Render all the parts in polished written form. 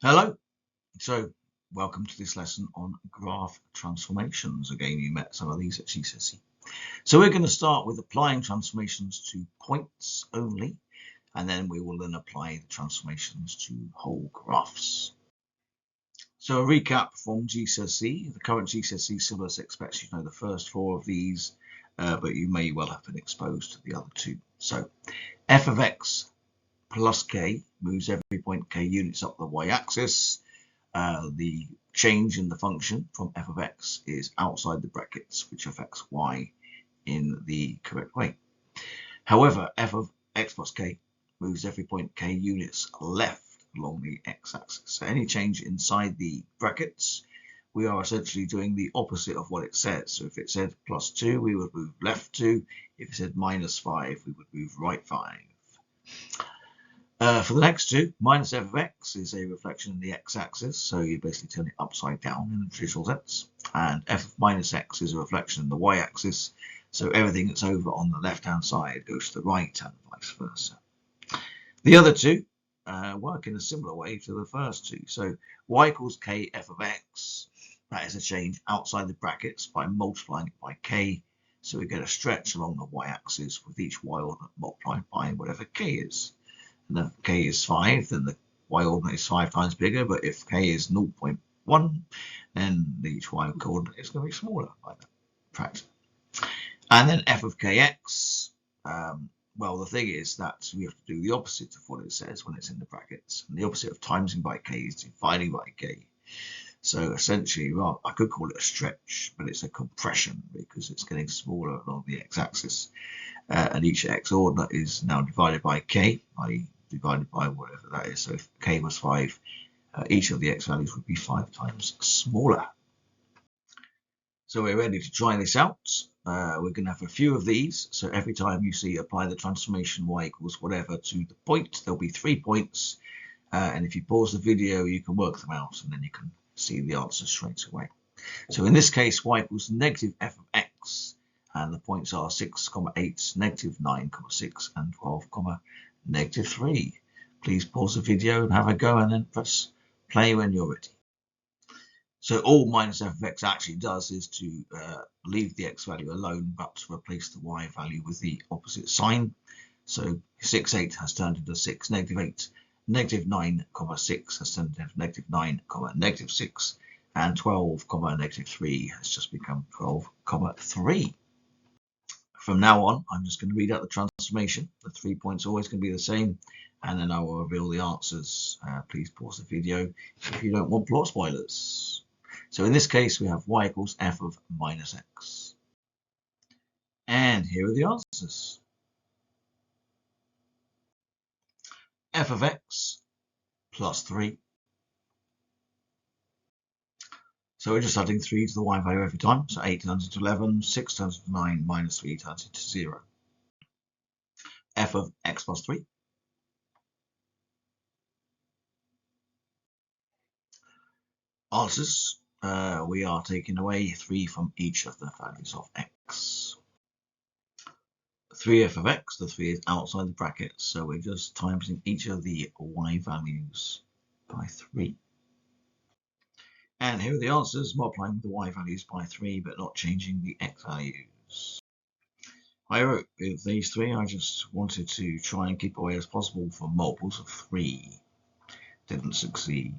Hello, so welcome to this lesson on graph transformations. Again, you met some of these at GCSE. So we're going to start with applying transformations to points only, and then we will then apply the transformations to whole graphs. So a recap from GCSE. The current GCSE syllabus expects you to know the first four of these, but you may well have been exposed to the other two. So f of x plus k moves every point k units up the y-axis. The change in the function from f of x is outside the brackets, which affects y in the correct way. However, f of x plus k moves every point k units left along the x-axis. So any change inside the brackets, we are essentially doing the opposite of what it says. So if it said plus 2, we would move left 2. If it said minus 5, we would move right 5. For the next two, minus f of x is a reflection in the x-axis, so you basically turn it upside down in the traditional sense. And f of minus x is a reflection in the y-axis, so everything that's over on the left-hand side goes to the right and vice versa. The other two work in a similar way to the first two. So y equals k f of x, that is a change outside the brackets by multiplying it by k, so we get a stretch along the y-axis with each y ordinate multiplied by whatever k is. And if k is 5, then the y ordinate is 5 times bigger, but if k is 0.1, then each y coordinate is going to be smaller by that factor. And then f of kx, well, the thing is that we have to do the opposite of what it says when it's in the brackets. And the opposite of timesing by k is dividing by k. So essentially, well, I could call it a stretch, but it's a compression because it's getting smaller along the x-axis. And each x ordinate is now divided by k, i.e. divided by whatever that is. So if k was 5, each of the x values would be 5 times smaller. So we're ready to try this out. We're going to have a few of these. So every time you see apply the transformation y equals whatever to the point, there'll be 3 points. And if you pause the video, you can work them out and then you can see the answer straight away. So in this case, y equals negative f of x. And the points are 6, 8, negative 9, 6, and 12, negative 3. Please pause the video and have a go and then press play when you're ready. So all minus f of x actually does is to leave the x value alone, but to replace the y value with the opposite sign. So 6, 8 has turned into 6, negative 8, negative 9, 6 has turned into negative 9, negative 6, and 12, negative 3 has just become 12, 3. From now on, I'm just going to read out the transformation. The 3 points are always going to be the same, and then I will reveal the answers. Please pause the video if you don't want plot spoilers. So in this case, we have y equals f of minus x. And here are the answers. F of x plus 3. So we're just adding 3 to the y value every time. So 8 turns into 11, 6 turns into 9, minus 3 turns into 0. F of x plus 3. Answers. We are taking away 3 from each of the values of x. 3f of x, the 3 is outside the brackets, so we're just timesing each of the y values by 3. And here are the answers, multiplying the y values by 3, but not changing the x values. I wrote with these 3, I just wanted to try and keep away as possible from multiples of 3. Didn't succeed.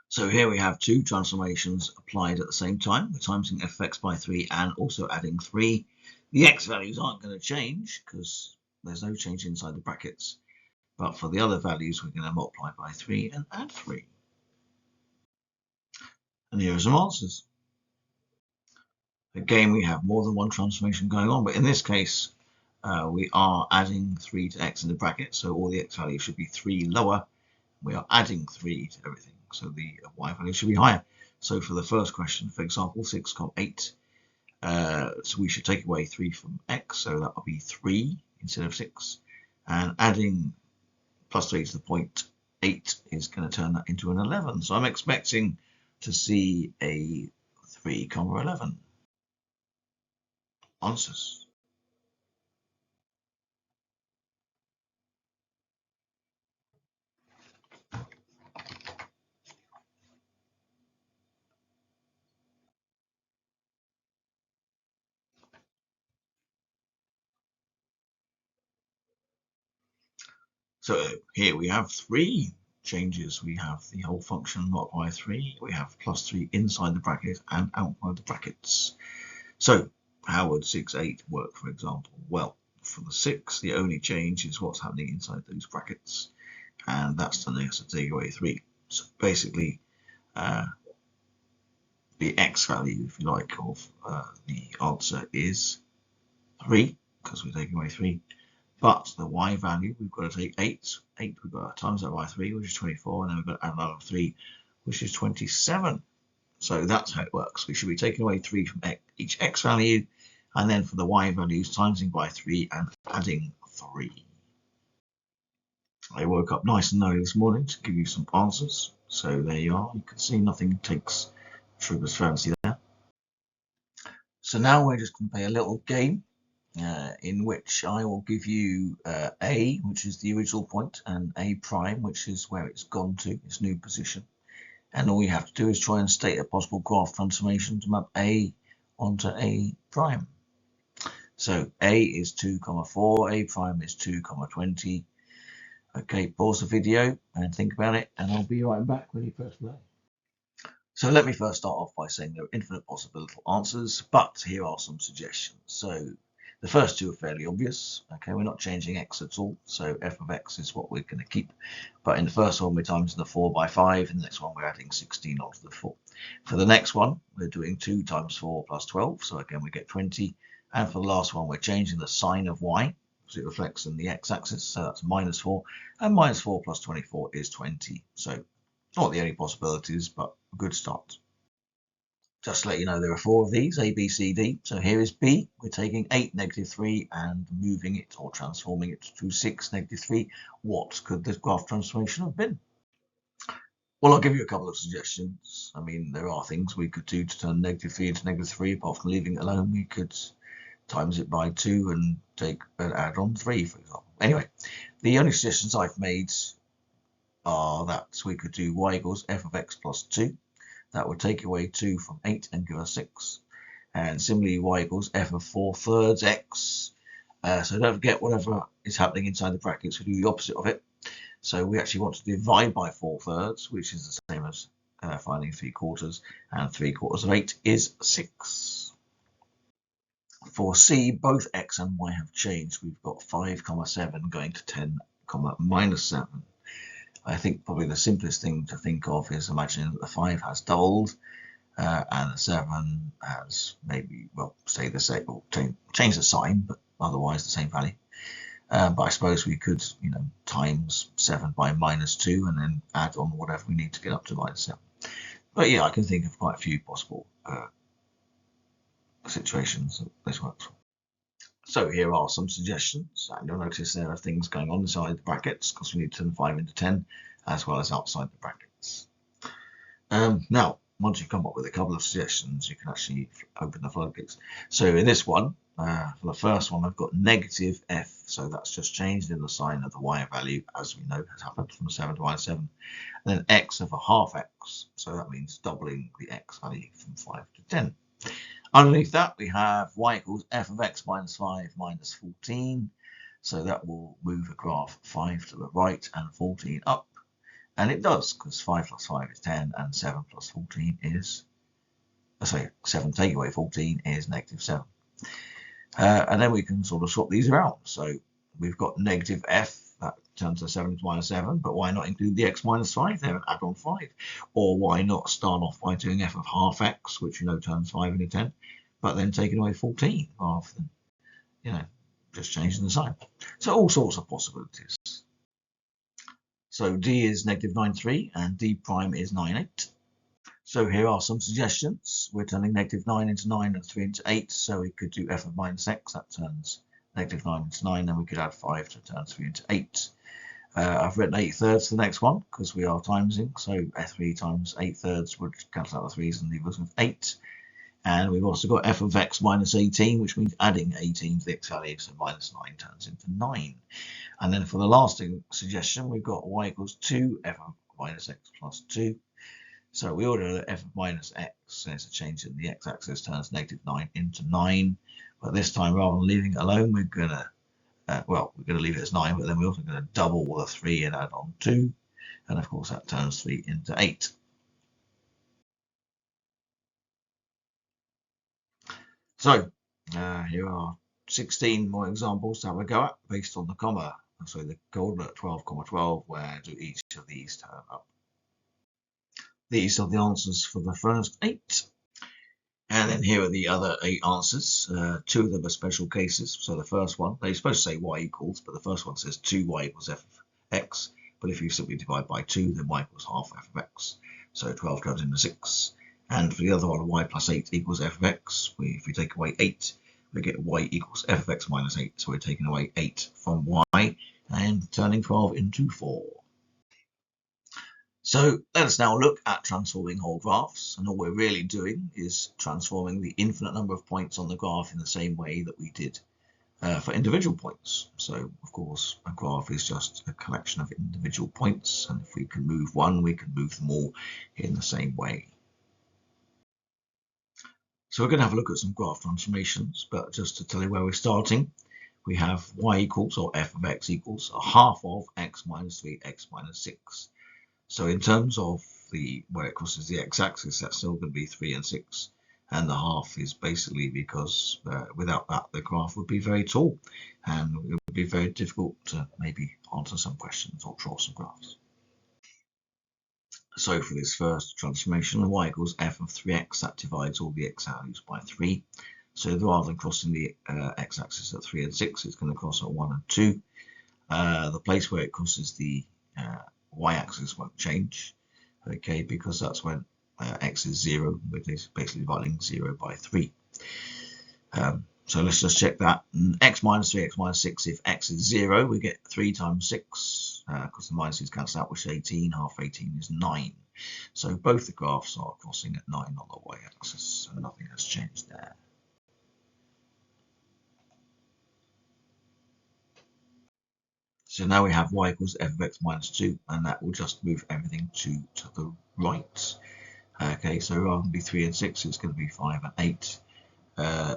So here we have two transformations applied at the same time. We're timesing f of x by 3 and also adding 3. The x values aren't going to change because there's no change inside the brackets. But for the other values, we're going to multiply by 3 and add 3. And here are some answers. Again, we have more than one transformation going on, but in this case, we are adding 3 to x in the bracket, so all the x values should be 3 lower. We are adding 3 to everything, so the y value should be higher. So for the first question, for example, 6, 8, so we should take away 3 from x, so that will be 3 instead of 6. And adding plus 3 to the point 8 is going to turn that into an 11. So I'm expecting to see a 3, 11. Answers. So here we have 3 changes. We have the whole function multiplied by 3. We have plus 3 inside the bracket and outside the brackets. So how would 6, 8 work, for example? Well, for the 6, the only change is what's happening inside those brackets, and that's telling us to take away 3. So basically, the x value, if you like, of the answer is 3, because we're taking away 3. But the y value, we've got to take 8. 8, we've got to times that by 3, which is 24, and then we've got to add another 3, which is 27. So that's how it works. We should be taking away 3 from each x value, and then for the y values, timesing by 3 and adding 3. I woke up nice and early this morning to give you some answers. So there you are. You can see nothing takes Schroeder's fancy there. So now we're just going to play a little game in which I will give you A, which is the original point, and A prime, which is where it's gone to, its new position. And all you have to do is try and state a possible graph transformation to map A onto A prime. So A is 2, 4, A prime is 2, 20. Okay, pause the video and think about it, and I'll be right back when you press play. So let me first start off by saying there are infinite possible answers, but here are some suggestions. So the first 2 are fairly obvious. Okay, we're not changing x at all, so f of x is what we're going to keep. But in the first one, we're timesing the 4 by 5, and the next one, we're adding 16 onto the 4. For the next one, we're doing 2 times 4 plus 12, so again, we get 20. And for the last one, we're changing the sign of y, because it reflects in the x-axis, so that's minus 4, and minus 4 plus 24 is 20. So not the only possibilities, but a good start. Just to let you know, there are 4 of these, A, B, C, D. So here is B. We're taking 8, -3, and moving it or transforming it to 6, -3. What could this graph transformation have been? Well, I'll give you a couple of suggestions. I mean, there are things we could do to turn -3 into -3. Apart from leaving it alone, we could times it by 2 and add on 3, for example. Anyway, the only suggestions I've made are that we could do y equals f of x plus 2. That would take away 2 from 8 and give us 6. And similarly, y equals f of 4/3 x. So don't forget, whatever is happening inside the brackets, we do the opposite of it. So we actually want to divide by 4/3, which is the same as finding 3/4, and 3/4 of 8 is 6. For C, both x and y have changed. We've got 5, 7 going to 10, -7. I think probably the simplest thing to think of is imagining that the 5 has doubled and the 7 has maybe, well, stay the same, or change the sign, but otherwise the same value. But I suppose we could, times 7 by -2 and then add on whatever we need to get up to -7. But yeah, I can think of quite a few possible situations that this works for. So here are some suggestions, and you'll notice there are things going on inside the brackets because we need to turn 5 into 10 as well as outside the brackets. Now, once you come up with a couple of suggestions, you can actually open the floodgates. So in this one, for the first one, I've got -f, so that's just changed in the sign of the y value, as we know has happened from 7 to -7. And then x of a half x, so that means doubling the x value from 5 to 10. Underneath that, we have y equals f of x minus 5 minus 14. So that will move a graph 5 to the right and 14 up. And it does, because 5 plus 5 is 10, and 7 plus 14 is, 7 take away 14 is -7. And then we can sort of swap these around. So we've got -f, that turns to 7 to -7, but why not include the x minus 5 there and add on 5? Or why not start off by doing f of half x, which turns 5 into 10, but then taking away 14 rather than, just changing the sign. So all sorts of possibilities. So D is -9,3 and D prime is 9,8. So here are some suggestions. We're turning -9 into 9 and 3 into 8, so we could do f of minus x, that turns -9 into 9, and we could add 5 to turn 3 into 8. I've written 8/3 to the next one because we are timesing, so f3 times 8/3 would cancel out the 3's and leave us with 8. And we've also got f of x minus 18, which means adding 18 to the x value, so -9 turns into 9. And then for the last suggestion, we've got y equals 2 f of minus x plus 2. So we order that f of minus x, there's a change in the x-axis, turns -9 into 9. But this time, rather than leaving it alone, we're going to well, we're going to leave it as 9, but then we're also going to double the 3 and add on 2. And of course, that turns 3 into 8. So here are 16 more examples to have a go at based on the comma. So the coordinate 12, 12, where do each of these turn up? These are the answers for the first 8. And then here are the other 8 answers. 2 of them are special cases. So the first one, they're supposed to say y equals, but the first one says 2y equals f of x. But if you simply divide by 2, then y equals half f of x. So 12 turns into 6. And for the other one, y plus 8 equals f of x. If we take away 8, we get y equals f of x minus 8. So we're taking away 8 from y and turning 12 into 4. So let us now look at transforming whole graphs, and all we're really doing is transforming the infinite number of points on the graph in the same way that we did for individual points. So of course a graph is just a collection of individual points, and if we can move one, we can move them all in the same way. So we're going to have a look at some graph transformations, but just to tell you where we're starting, we have y equals, or f of x equals, a half of x minus 3, x minus 6. So in terms of where it crosses the x-axis, that's still going to be 3 and 6. And the half is basically because without that, the graph would be very tall. And it would be very difficult to maybe answer some questions or draw some graphs. So for this first transformation, y equals f of 3x, that divides all the x values by 3. So rather than crossing the x-axis at 3 and 6, it's going to cross at 1 and 2. The place where it crosses the y-axis won't change, okay, because that's when x is 0, which is basically dividing 0 by 3. So let's just check that. X minus 3, x minus 6, if x is 0, we get 3 times 6, because the minuses cancel out, which is 18, half 18 is 9. So both the graphs are crossing at 9 on the y-axis, so nothing has changed there. So now we have y equals f of x minus 2, and that will just move everything to the right. Okay, so rather than be 3 and 6, it's going to be 5 and 8.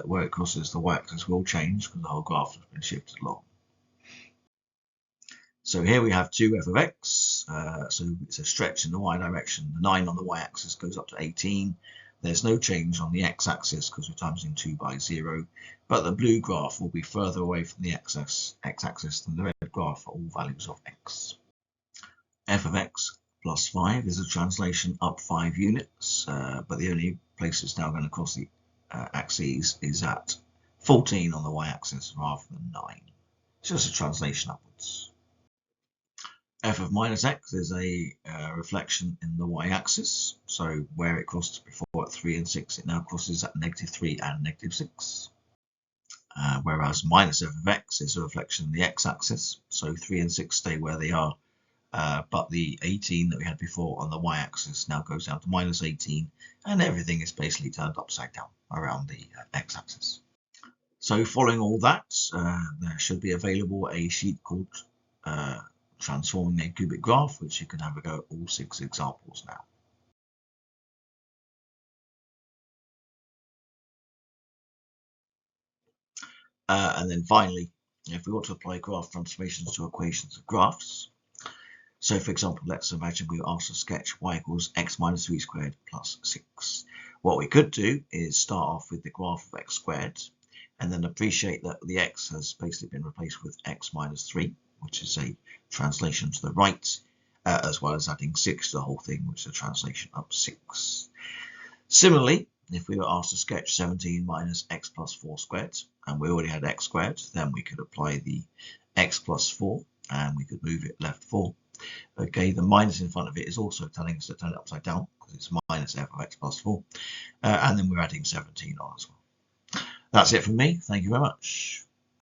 Where it crosses the y-axis will change because the whole graph has been shifted along. So here we have 2 f of x, so it's a stretch in the y direction. The 9 on the y-axis goes up to 18. There's no change on the x-axis because we're timesing 2 by 0, but the blue graph will be further away from the x-axis than the red graph for all values of x. F of x plus 5 is a translation up 5 units, but the only place it's now going to cross the axes is at 14 on the y-axis rather than 9. It's just a translation upwards. F of minus x is a reflection in the y-axis, so where it crossed before at 3 and 6, it now crosses at -3 and -6. Whereas minus f of x is a reflection in the x-axis, so 3 and 6 stay where they are, but the 18 that we had before on the y-axis now goes down to -18, and everything is basically turned upside down around the x-axis. So following all that, there should be available a sheet called Transforming a Cubic Graph, which you can have a go at all 6 examples now. And then finally, if we want to apply graph transformations to equations of graphs, so for example, let's imagine we were asked to sketch y equals x minus 3 squared plus 6. What we could do is start off with the graph of x squared, and then appreciate that the x has basically been replaced with x minus 3, which is a translation to the right, as well as adding 6 to the whole thing, which is a translation up 6. Similarly, if we were asked to sketch 17 minus x plus 4 squared, and we already had x squared, then we could apply the x plus 4, and we could move it left 4. Okay, the minus in front of it is also telling us to turn it upside down, because it's minus f of x plus 4, and then we're adding 17 on as well. That's it from me. Thank you very much.